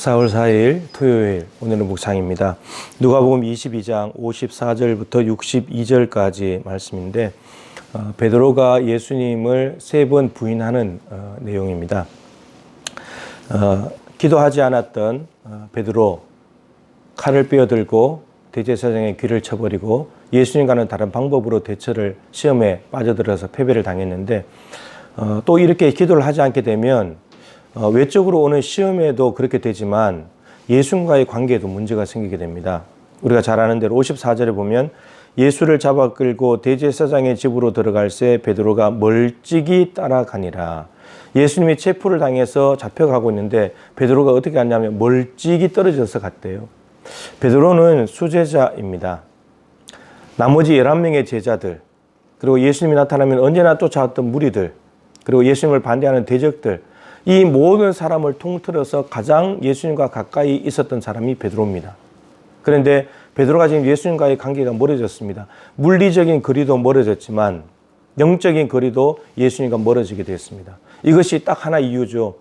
4월 4일 토요일 오늘의 묵상입니다. 누가복음 22장 54절부터 62절까지 말씀인데 베드로가 예수님을 3번 부인하는 내용입니다. 기도하지 않았던 베드로 칼을 빼어들고 대제사장의 귀를 쳐버리고 예수님과는 다른 방법으로 대처를 시험에 빠져들어서 패배를 당했는데 또 이렇게 기도를 하지 않게 되면 외적으로 오는 시험에도 그렇게 되지만 예수님과의 관계에도 문제가 생기게 됩니다. 우리가 잘 아는 대로 54절에 보면 예수를 잡아 끌고 대제사장의 집으로 들어갈새 베드로가 멀찍이 따라가니라. 예수님이 체포를 당해서 잡혀가고 있는데 베드로가 어떻게 갔냐면 멀찍이 떨어져서 갔대요. 베드로는 수제자입니다. 나머지 11명의 제자들, 그리고 예수님이 나타나면 언제나 쫓아왔던 무리들, 그리고 예수님을 반대하는 대적들, 이 모든 사람을 통틀어서 가장 예수님과 가까이 있었던 사람이 베드로입니다. 그런데 베드로가 지금 예수님과의 관계가 멀어졌습니다. 물리적인 거리도 멀어졌지만 영적인 거리도 예수님과 멀어지게 됐습니다. 이것이 딱 하나 이유죠.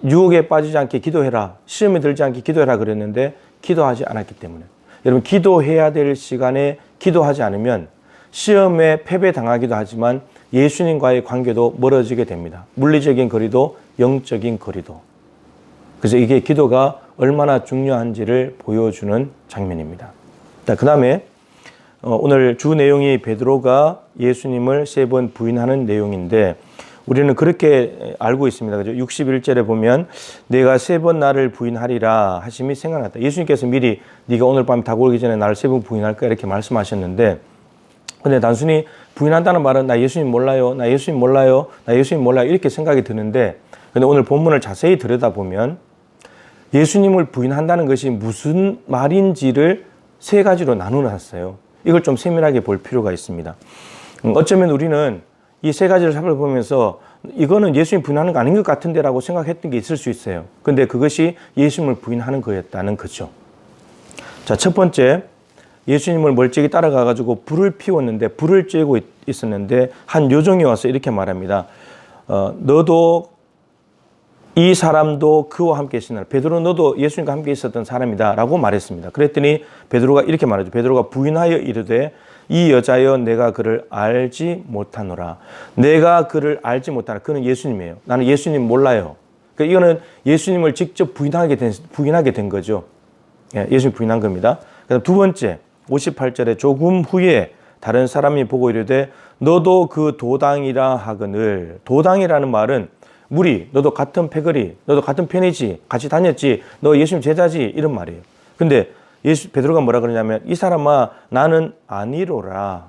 유혹에 빠지지 않게 기도해라, 시험에 들지 않게 기도해라 그랬는데 기도하지 않았기 때문에. 여러분, 기도해야 될 시간에 기도하지 않으면 시험에 패배당하기도 하지만 예수님과의 관계도 멀어지게 됩니다. 물리적인 거리도 영적인 거리도. 그래서 이게 기도가 얼마나 중요한지를 보여주는 장면입니다. 그 다음에 오늘 주 내용이 베드로가 예수님을 3번 부인하는 내용인데 우리는 그렇게 알고 있습니다. 그죠? 61절에 보면 내가 3번 나를 부인하리라 하심이 생각났다. 예수님께서 미리 네가 오늘 밤 다가오기 전에 나를 3번 부인할 거야 이렇게 말씀하셨는데 근데 단순히 부인한다는 말은 나 예수님 몰라요, 나 예수님 몰라요, 나 예수님 몰라요 이렇게 생각이 드는데 근데 오늘 본문을 자세히 들여다보면 예수님을 부인한다는 것이 무슨 말인지를 3가지로 나누어놨어요. 이걸 좀 세밀하게 볼 필요가 있습니다. 어쩌면 우리는 이 3가지를 살펴보면서 이거는 예수님 부인하는 거 아닌 것 같은데 라고 생각했던 게 있을 수 있어요. 근데 그것이 예수님을 부인하는 거였다는 거죠. 자, 첫 번째, 예수님을 멀찍이 따라가가지고 불을 피웠는데 불을 쬐고 있었는데 한 요정이 와서 이렇게 말합니다. 너도 이 사람도 그와 함께 있으나 베드로 너도 예수님과 함께 있었던 사람이다 라고 말했습니다. 그랬더니 베드로가 이렇게 말하죠. 베드로가 부인하여 이르되 이 여자여 내가 그를 알지 못하노라. 내가 그를 알지 못하노라. 그는 예수님이에요. 나는 예수님 몰라요. 그러니까 이거는 예수님을 직접 부인하게 된 거죠. 예수님 부인한 겁니다. 그다음 두 번째 58절에 조금 후에 다른 사람이 보고 이르되 너도 그 도당이라 하거늘. 도당이라는 말은 무리, 너도 같은 패거리, 너도 같은 편이지, 같이 다녔지, 너 예수님 제자지 이런 말이에요. 근데 베드로가 뭐라 그러냐면 이 사람아 나는 아니로라.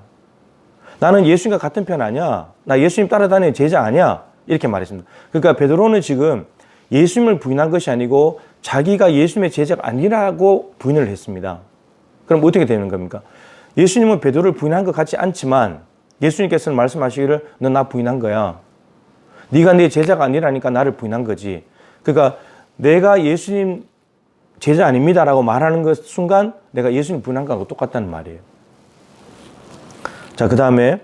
나는 예수님과 같은 편 아니야. 나 예수님 따라다니는 제자 아니야. 이렇게 말했습니다. 그러니까 베드로는 지금 예수님을 부인한 것이 아니고 자기가 예수님의 제자가 아니라고 부인을 했습니다. 그럼 어떻게 되는 겁니까? 예수님은 베드로를 부인한 것 같지 않지만 예수님께서는 말씀하시기를 너 나 부인한 거야. 네가 내 제자가 아니라니까 나를 부인한 거지. 그러니까 내가 예수님 제자 아닙니다라고 말하는 것 순간 내가 예수님 부인한 거하고 똑같다는 말이에요. 자, 그 다음에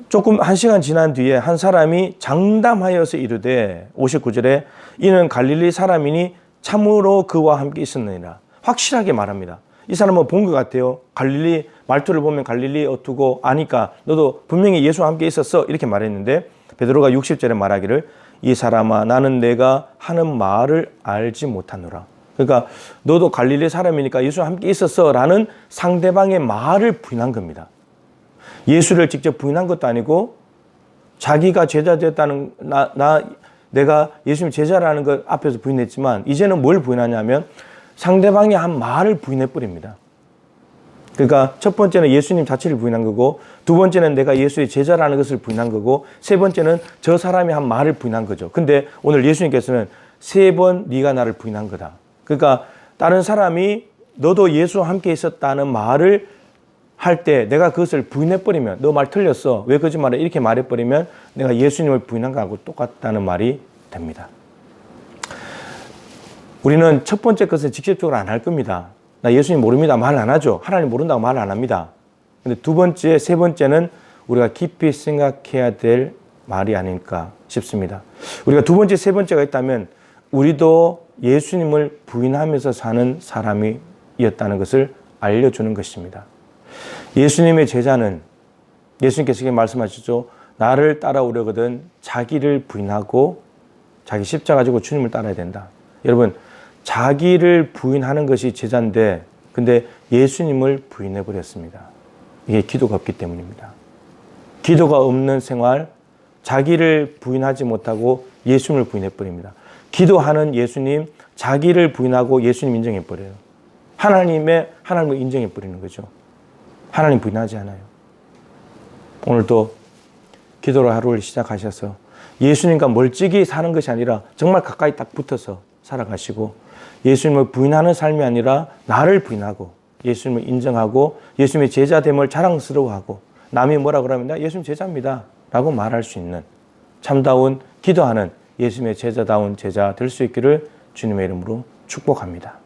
조금 1시간 지난 뒤에 한 사람이 장담하여서 이르되 59절에 이는 갈릴리 사람이니 참으로 그와 함께 있었느니라. 확실하게 말합니다. 이 사람은 본 것 같아요. 갈릴리 말투를 보면 갈릴리 어투고 아니까 너도 분명히 예수와 함께 있었어 이렇게 말했는데 베드로가 60절에 말하기를 이 사람아 나는 내가 하는 말을 알지 못하노라. 그러니까 너도 갈릴리 사람이니까 예수와 함께 있었어 라는 상대방의 말을 부인한 겁니다. 예수를 직접 부인한 것도 아니고 자기가 제자 됐다는 내가 예수님 제자라는 것 앞에서 부인했지만 이제는 뭘 부인하냐면 상대방이 한 말을 부인해버립니다. 그러니까 첫 번째는 예수님 자체를 부인한 거고 두 번째는 내가 예수의 제자라는 것을 부인한 거고 세 번째는 저 사람이 한 말을 부인한 거죠. 근데 오늘 예수님께서는 3번 네가 나를 부인한 거다. 그러니까 다른 사람이 너도 예수와 함께 있었다는 말을 할 때 내가 그것을 부인해버리면 너 말 틀렸어. 왜 거짓말해? 이렇게 말해버리면 내가 예수님을 부인한 거하고 똑같다는 말이 됩니다. 우리는 첫 번째 것은 직접적으로 안 할 겁니다. 나 예수님 모릅니다. 말 안 하죠. 하나님 모른다고 말 안 합니다. 근데 두 번째, 세 번째는 우리가 깊이 생각해야 될 말이 아닐까 싶습니다. 우리가 두 번째, 세 번째가 있다면 우리도 예수님을 부인하면서 사는 사람이었다는 것을 알려주는 것입니다. 예수님의 제자는 예수님께서 말씀하셨죠. 나를 따라오려거든 자기를 부인하고 자기 십자가 지고 주님을 따라야 된다. 여러분, 자기를 부인하는 것이 제자인데 근데 예수님을 부인해 버렸습니다. 이게 기도가 없기 때문입니다. 기도가 없는 생활, 자기를 부인하지 못하고 예수님을 부인해 버립니다. 기도하는 예수님, 자기를 부인하고 예수님 인정해 버려요. 하나님을 인정해 버리는 거죠. 하나님 부인하지 않아요. 오늘도 기도로 하루를 시작하셔서 예수님과 멀찍이 사는 것이 아니라 정말 가까이 딱 붙어서 살아가시고 예수님을 부인하는 삶이 아니라 나를 부인하고 예수님을 인정하고 예수님의 제자됨을 자랑스러워하고 남이 뭐라 그러면 나 예수님 제자입니다 라고 말할 수 있는 참다운 기도하는 예수님의 제자다운 제자 될 수 있기를 주님의 이름으로 축복합니다.